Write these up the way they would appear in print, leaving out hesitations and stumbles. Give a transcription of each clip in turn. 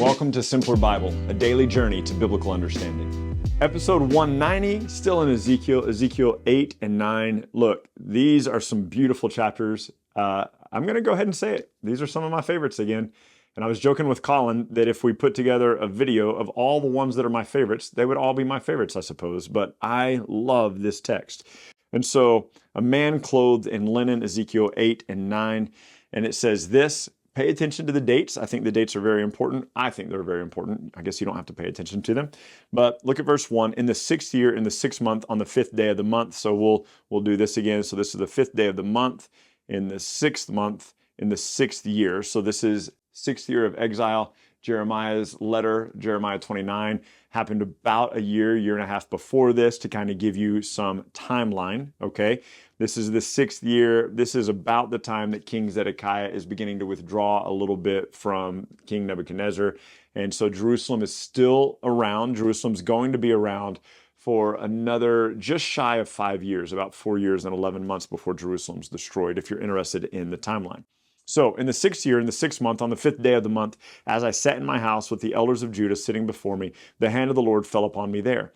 welcome to Simpler Bible, a daily journey to biblical understanding. Episode 190, still in Ezekiel 8 and 9. Look, these are some beautiful chapters. I'm going to go ahead and say it. These are some of my favorites again. And I was joking with Colin that if we put together a video of all the ones that are my favorites, they would all be my favorites, I suppose. But I love this text. And so, a man clothed in linen, Ezekiel 8 and 9. And it says this. Pay attention to the dates. I think the dates are very important. I think they're very important. I guess you don't have to pay attention to them. But look at verse 1. In the 6th year, in the 6th month, on the 5th day of the month. So we'll do this again. So this is the 5th day of the month, in the 6th month, in the 6th year. So this is 6th year of exile. Jeremiah's letter, Jeremiah 29, happened about a year and a half before this to kind of give you some timeline, okay? This is the 6th year. This is about the time that King Zedekiah is beginning to withdraw a little bit from King Nebuchadnezzar. And so Jerusalem is still around. Jerusalem's going to be around for another just shy of 5 years, about 4 years and 11 months before Jerusalem's destroyed, if you're interested in the timeline. So in the 6th year, in the 6th month, on the 5th day of the month, as I sat in my house with the elders of Judah sitting before me, the hand of the Lord fell upon me there.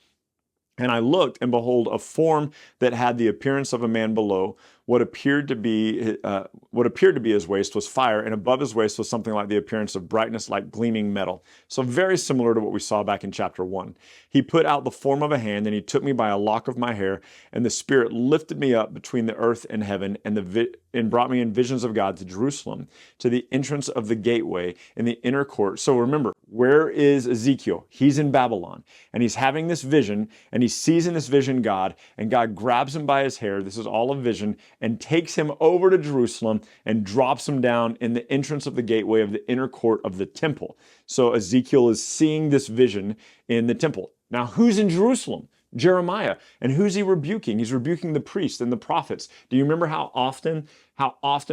And I looked, and behold, a form that had the appearance of a man below. What appeared to be his waist was fire, and above his waist was something like the appearance of brightness, like gleaming metal. So very similar to what we saw back in chapter 1. He put out the form of a hand, and he took me by a lock of my hair, and the Spirit lifted me up between the earth and heaven, and brought me in visions of God to Jerusalem, to the entrance of the gateway in the inner court. So remember, where is Ezekiel? He's in Babylon, and he's having this vision, and he sees in this vision God, and God grabs him by his hair. This is all a vision, and takes him over to Jerusalem and drops him down in the entrance of the gateway of the inner court of the temple. So Ezekiel is seeing this vision in the temple. Now, who's in Jerusalem? Jeremiah. And who's he rebuking? He's rebuking the priests and the prophets. Do you remember how often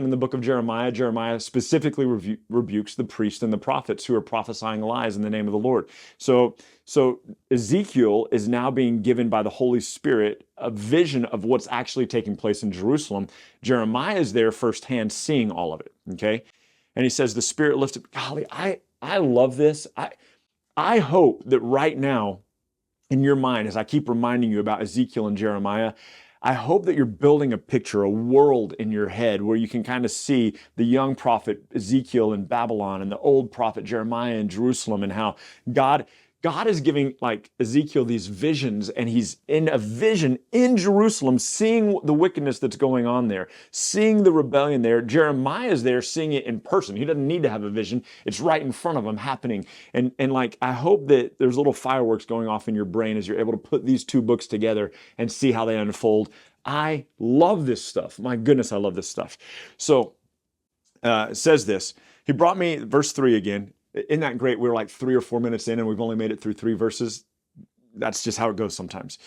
in the book of Jeremiah specifically rebukes the priests and the prophets who are prophesying lies in the name of the Lord? So Ezekiel is now being given by the Holy Spirit a vision of what's actually taking place in Jerusalem. Jeremiah is there firsthand seeing all of it, okay? And he says, the Spirit lifted, golly, I love this. I hope that right now, in your mind, as I keep reminding you about Ezekiel and Jeremiah, I hope that you're building a picture, a world in your head where you can kind of see the young prophet Ezekiel in Babylon and the old prophet Jeremiah in Jerusalem, and how God is giving like Ezekiel these visions, and he's in a vision in Jerusalem, seeing the wickedness that's going on there, seeing the rebellion there. Jeremiah is there seeing it in person. He doesn't need to have a vision. It's right in front of him happening. And like, I hope that there's little fireworks going off in your brain as you're able to put these two books together and see how they unfold. I love this stuff. My goodness, I love this stuff. So it says this. He brought me, verse 3 again. Isn't that great? We're like 3 or 4 minutes in and we've only made it through 3 verses. That's just how it goes sometimes.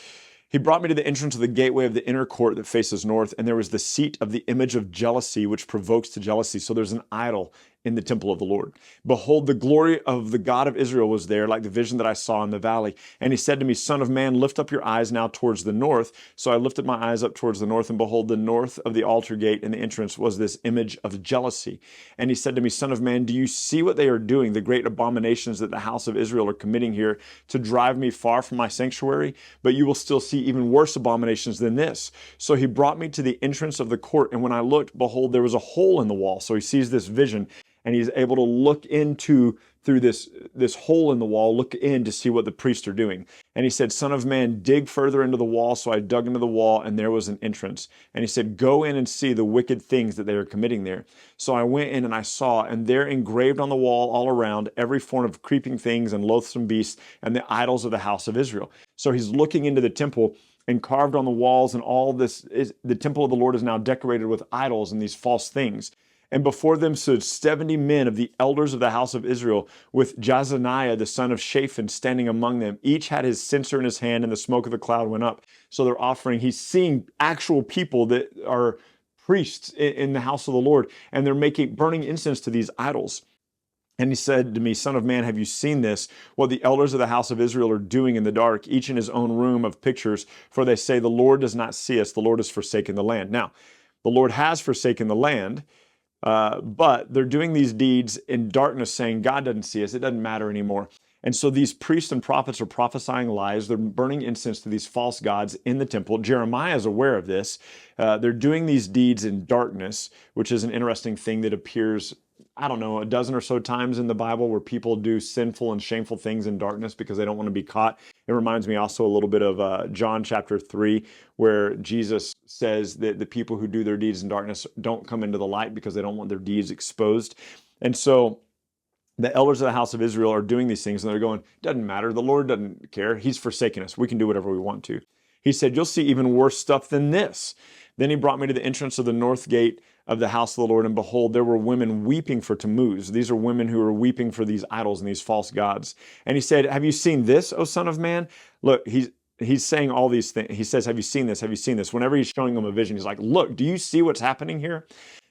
He brought me to the entrance of the gateway of the inner court that faces north, and there was the seat of the image of jealousy, which provokes to jealousy. So there's an idol in the temple of the Lord. Behold, the glory of the God of Israel was there, like the vision that I saw in the valley. And he said to me, Son of man, lift up your eyes now towards the north. So I lifted my eyes up towards the north, and behold, the north of the altar gate in the entrance was this image of jealousy. And he said to me, Son of man, do you see what they are doing, the great abominations that the house of Israel are committing here to drive me far from my sanctuary? But you will still see even worse abominations than this. So he brought me to the entrance of the court, and when I looked, behold, there was a hole in the wall. So he sees this vision, and he's able to look through this hole in the wall, look in to see what the priests are doing. And he said, Son of man, dig further into the wall. So I dug into the wall, and there was an entrance. And he said, go in and see the wicked things that they are committing there. So I went in and I saw, and there engraved on the wall all around every form of creeping things and loathsome beasts and the idols of the house of Israel. So he's looking into the temple, and carved on the walls and all this, the temple of the Lord is now decorated with idols and these false things. And before them stood 70 men of the elders of the house of Israel, with Jazaniah the son of Shaphan standing among them. Each had his censer in his hand, and the smoke of the cloud went up. So they're offering, he's seeing actual people that are priests in the house of the Lord, and they're burning incense to these idols. And he said to me, Son of man, have you seen this? What the elders of the house of Israel are doing in the dark, each in his own room of pictures, for they say, the Lord does not see us, the Lord has forsaken the land. Now, the Lord has forsaken the land, But they're doing these deeds in darkness, saying, God doesn't see us. It doesn't matter anymore. And so these priests and prophets are prophesying lies. They're burning incense to these false gods in the temple. Jeremiah is aware of this. They're doing these deeds in darkness, which is an interesting thing that appears, I don't know, a dozen or so times in the Bible where people do sinful and shameful things in darkness because they don't want to be caught. It reminds me also a little bit of John chapter 3, where Jesus says that the people who do their deeds in darkness don't come into the light because they don't want their deeds exposed. And so the elders of the house of Israel are doing these things, and they're going, doesn't matter. The Lord doesn't care. He's forsaken us. We can do whatever we want to. He said, you'll see even worse stuff than this. Then he brought me to the entrance of the north gate of the house of the Lord, and behold, there were women weeping for Tammuz. These are women who are weeping for these idols and these false gods. And he said, have you seen this, O son of man? Look, he's saying all these things. He says, have you seen this? Have you seen this? Whenever he's showing them a vision, he's like, look, do you see what's happening here?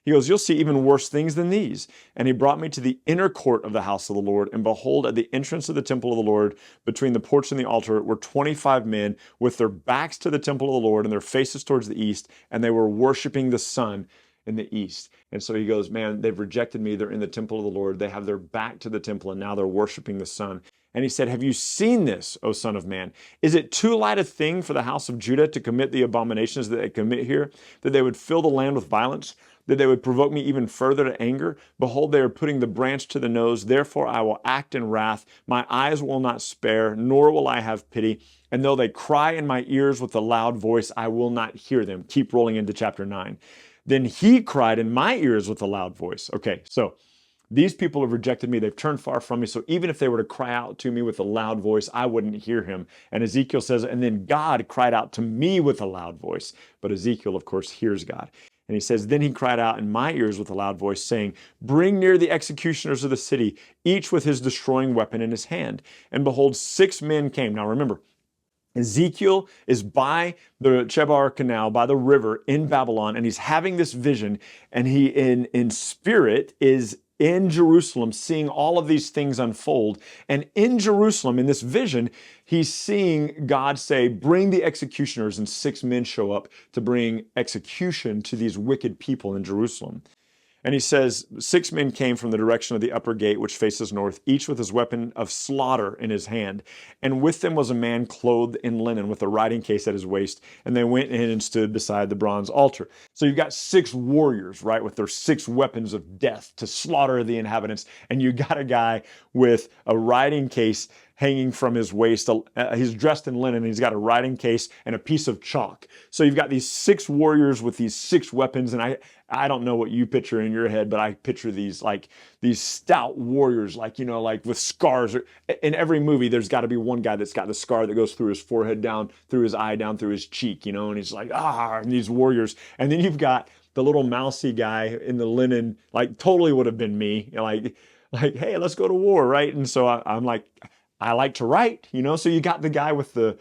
He goes, you'll see even worse things than these. And he brought me to the inner court of the house of the Lord. And behold, at the entrance of the temple of the Lord, between the porch and the altar, were 25 men with their backs to the temple of the Lord and their faces towards the east. And they were worshiping the sun in the east. And so he goes, man, they've rejected me. They're in the temple of the Lord. They have their back to the temple, and now they're worshiping the sun. And he said, have you seen this, O son of man? Is it too light a thing for the house of Judah to commit the abominations that they commit here, that they would fill the land with violence, that they would provoke me even further to anger? Behold, they are putting the branch to the nose. Therefore I will act in wrath. My eyes will not spare, nor will I have pity. And though they cry in my ears with a loud voice, I will not hear them. Keep rolling into chapter 9. Then he cried in my ears with a loud voice. Okay, so these people have rejected me. They've turned far from me. So even if they were to cry out to me with a loud voice, I wouldn't hear him. And Ezekiel says, and then God cried out to me with a loud voice. But Ezekiel, of course, hears God. And he says, then he cried out in my ears with a loud voice, saying, bring near the executioners of the city, each with his destroying weapon in his hand. And behold, 6 men came. Now remember, Ezekiel is by the Chebar Canal, by the river in Babylon, and he's having this vision, and he in spirit is in Jerusalem seeing all of these things unfold. And in Jerusalem, in this vision, he's seeing God say, bring the executioners, and 6 men show up to bring execution to these wicked people in Jerusalem. And he says, 6 men came from the direction of the upper gate, which faces north, each with his weapon of slaughter in his hand. And with them was a man clothed in linen with a writing case at his waist. And they went in and stood beside the bronze altar. So you've got 6 warriors, right, with their 6 weapons of death to slaughter the inhabitants. And you got a guy with a writing case hanging from his waist. He's dressed in linen. He's got a writing case and a piece of chalk. So you've got these 6 warriors with these 6 weapons. And I don't know what you picture in your head, but I picture these stout warriors, like with scars. In every movie, there's got to be one guy that's got the scar that goes through his forehead, down through his eye, down through his cheek, and he's like, and these warriors. And then you've got the little mousy guy in the linen, like totally would have been me, like, hey, let's go to war, right? And so I'm like, I like to write, so you got the guy with the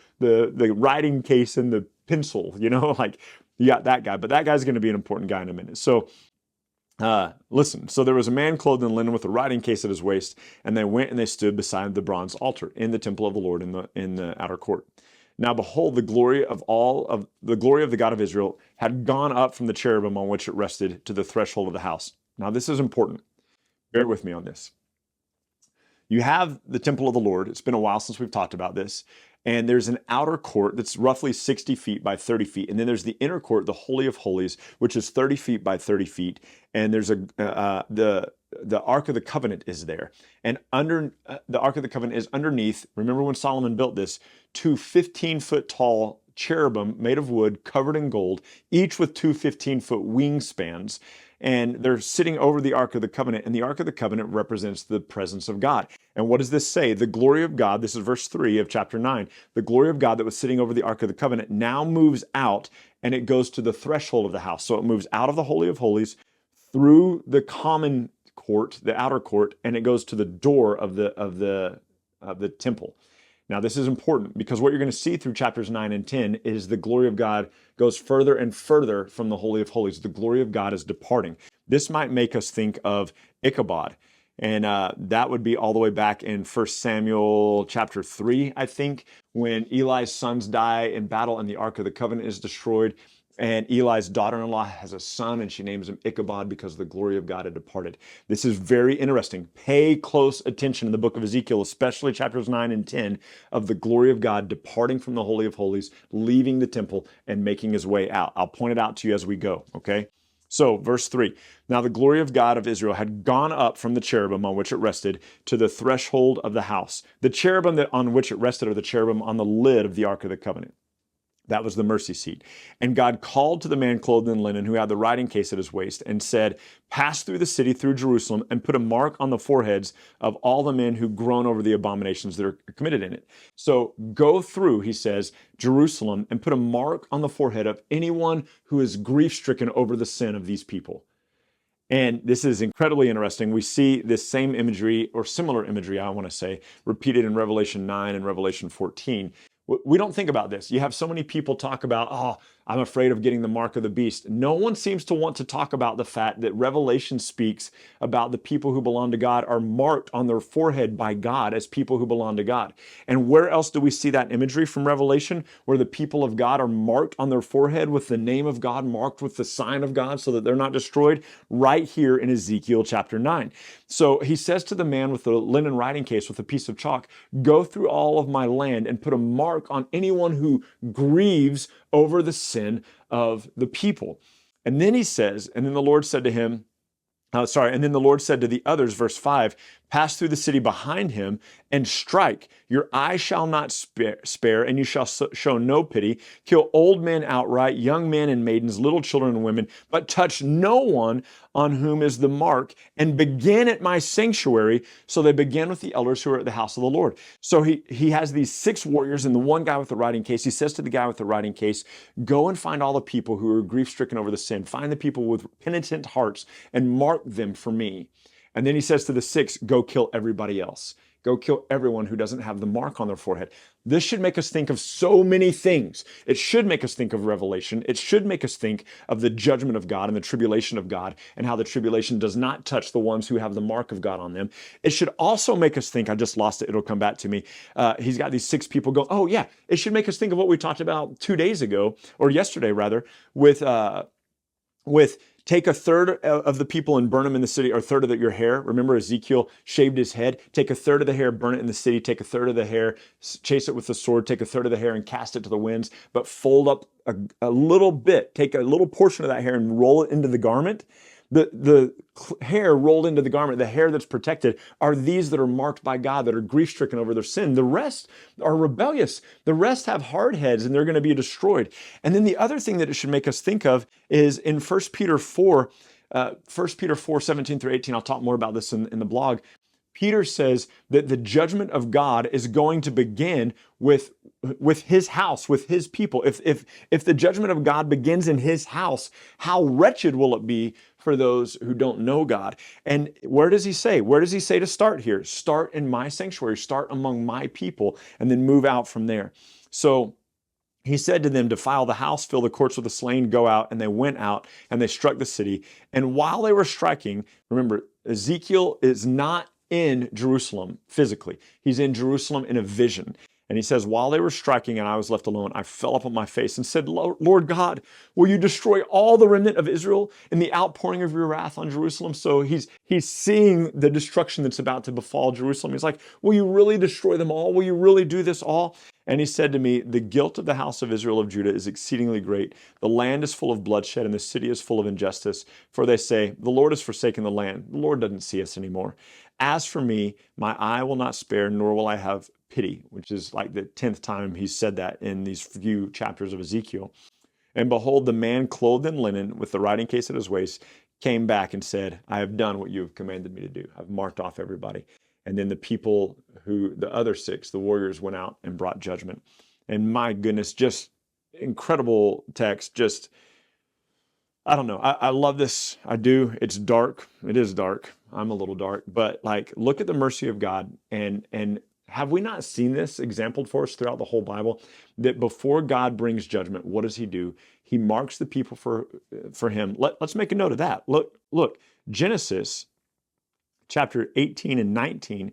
writing case and the pencil, like you got that guy, but that guy's going to be an important guy in a minute. So listen, so there was a man clothed in linen with a writing case at his waist, and they went and they stood beside the bronze altar in the temple of the Lord in the outer court. Now behold, the glory of the God of Israel had gone up from the cherubim on which it rested to the threshold of the house. Now this is important. Bear with me on this. You have the temple of the Lord. It's been a while since we've talked about this. And there's an outer court that's roughly 60 feet by 30 feet. And then there's the inner court, the Holy of Holies, which is 30 feet by 30 feet. And there's the Ark of the Covenant is there. And under the Ark of the Covenant is underneath, remember when Solomon built this, 2 15-foot tall cherubim made of wood covered in gold, each with 2 15-foot wingspans. And they're sitting over the Ark of the Covenant, and the Ark of the Covenant represents the presence of God. And what does this say? The glory of God, this is verse 3 of chapter 9, the glory of God that was sitting over the Ark of the Covenant now moves out, and it goes to the threshold of the house. So it moves out of the Holy of Holies, through the common court, the outer court, and it goes to the door of the temple. Now, this is important because what you're going to see through chapters 9 and 10 is the glory of God goes further and further from the Holy of Holies. The glory of God is departing. This might make us think of Ichabod. And that would be all the way back in 1 Samuel chapter 3, I think, when Eli's sons die in battle and the Ark of the Covenant is destroyed. And Eli's daughter-in-law has a son, and she names him Ichabod because the glory of God had departed. This is very interesting. Pay close attention in the book of Ezekiel, especially chapters 9 and 10, of the glory of God departing from the Holy of Holies, leaving the temple, and making his way out. I'll point it out to you as we go, okay? So, verse 3, now the glory of God of Israel had gone up from the cherubim on which it rested to the threshold of the house. The cherubim on which it rested are the cherubim on the lid of the Ark of the Covenant. That was the mercy seat. And God called to the man clothed in linen who had the writing case at his waist and said, pass through the city, through Jerusalem, and put a mark on the foreheads of all the men who groan over the abominations that are committed in it. So go through, he says, Jerusalem, and put a mark on the forehead of anyone who is grief-stricken over the sin of these people. And this is incredibly interesting. We see this same imagery, or similar imagery, I want to say, repeated in Revelation 9 and Revelation 14. We don't think about this. You have so many people talk about, oh, I'm afraid of getting the mark of the beast. No one seems to want to talk about the fact that Revelation speaks about the people who belong to God are marked on their forehead by God as people who belong to God. And where else do we see that imagery from Revelation, where the people of God are marked on their forehead with the name of God, marked with the sign of God so that they're not destroyed? Right here in Ezekiel chapter 9. So he says to the man with the linen writing case with a piece of chalk, go through all of my land and put a mark on anyone who grieves over the sin of the people. And then he says, and then the Lord said to him, and then the Lord said to the others, verse 5, pass through the city behind him and strike. Your eye shall not spare, and you shall show no pity. Kill old men outright, young men and maidens, little children and women, but touch no one on whom is the mark, and begin at my sanctuary. So they begin with the elders who are at the house of the Lord. So he has these 6 warriors and the one guy with the writing case. He says to the guy with the writing case, go and find all the people who are grief-stricken over the sin. Find the people with penitent hearts and mark them for me. And then he says to the 6, go kill everybody else. Go kill everyone who doesn't have the mark on their forehead. This should make us think of so many things. It should make us think of Revelation. It should make us think of the judgment of God and the tribulation of God and how the tribulation does not touch the ones who have the mark of God on them. It should also make us think, I just lost it, it'll come back to me. He's got these 6 people going, oh yeah, it should make us think of what we talked about 2 days ago, or yesterday rather, with take a third of the people and burn them in the city, or a third of your hair. Remember Ezekiel shaved his head. Take a third of the hair, burn it in the city. Take a third of the hair, chase it with the sword. Take a third of the hair and cast it to the winds. But fold up a little bit. Take a little portion of that hair and roll it into the garment. The hair rolled into the garment, the hair that's protected, are these that are marked by God, that are grief-stricken over their sin. The rest are rebellious. The rest have hard heads, and they're going to be destroyed. And then the other thing that it should make us think of is in 1 Peter 4, 17 through 18, I'll talk more about this in the blog. Peter says that the judgment of God is going to begin with his house, with his people. If the judgment of God begins in his house, how wretched will it be for those who don't know God? And where does he say? Where does he say to start here? Start in my sanctuary, start among my people, and then move out from there. So he said to them, defile the house, fill the courts with the slain, go out. And they went out and they struck the city. And while they were striking, remember, Ezekiel is not in Jerusalem physically. He's in Jerusalem in a vision. And he says, while they were striking and I was left alone, I fell up on my face and said, Lord God, will you destroy all the remnant of Israel in the outpouring of your wrath on Jerusalem? So he's seeing the destruction that's about to befall Jerusalem. He's like, will you really destroy them all? Will you really do this all? And he said to me, the guilt of the house of Israel of Judah is exceedingly great. The land is full of bloodshed and the city is full of injustice. For they say, the Lord has forsaken the land. The Lord doesn't see us anymore. As for me, my eye will not spare, nor will I have pity, which is like the 10th time he's said that in these few chapters of Ezekiel. And behold, the man clothed in linen with the writing case at his waist came back and said, I have done what you have commanded me to do. I've marked off everybody. And then the people the other 6, the warriors, went out and brought judgment. And my goodness, just incredible text. Just, I don't know. I love this. I do. It's dark. It is dark. I'm a little dark. But like, look at the mercy of God. And have we not seen this exampled for us throughout the whole Bible? That before God brings judgment, what does he do? He marks the people for him. Let's make a note of that. Look, Genesis chapter 18 and 19,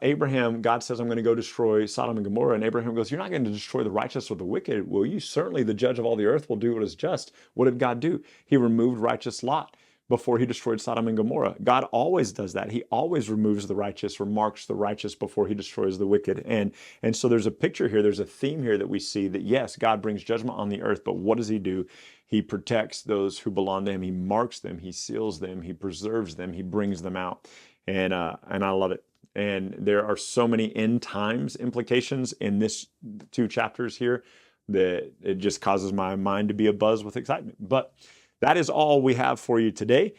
Abraham, God says, I'm going to go destroy Sodom and Gomorrah. And Abraham goes, you're not going to destroy the righteous or the wicked, will you? Certainly the judge of all the earth will do what is just. What did God do? He removed righteous Lot before he destroyed Sodom and Gomorrah. God always does that. He always removes the righteous or marks the righteous before he destroys the wicked. And so there's a picture here, there's a theme here that we see that yes, God brings judgment on the earth, but what does he do? He protects those who belong to him. He marks them, he seals them, he preserves them, he brings them out. And I love it. And there are so many end times implications in this 2 chapters here that it just causes my mind to be abuzz with excitement. But that is all we have for you today.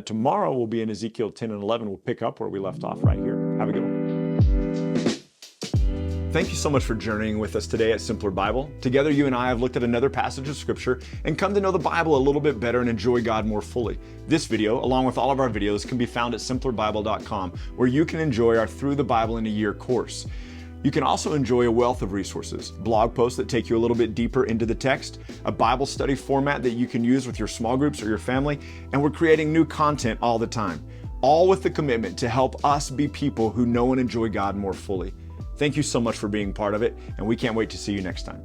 Tomorrow we'll be in Ezekiel 10 and 11. We'll pick up where we left off right here. Have a good one. Thank you so much for journeying with us today at Simpler Bible. Together, you and I have looked at another passage of Scripture and come to know the Bible a little bit better and enjoy God more fully. This video, along with all of our videos, can be found at simplerbible.com, where you can enjoy our Through the Bible in a Year course. You can also enjoy a wealth of resources, blog posts that take you a little bit deeper into the text, a Bible study format that you can use with your small groups or your family, and we're creating new content all the time, all with the commitment to help us be people who know and enjoy God more fully. Thank you so much for being part of it, and we can't wait to see you next time.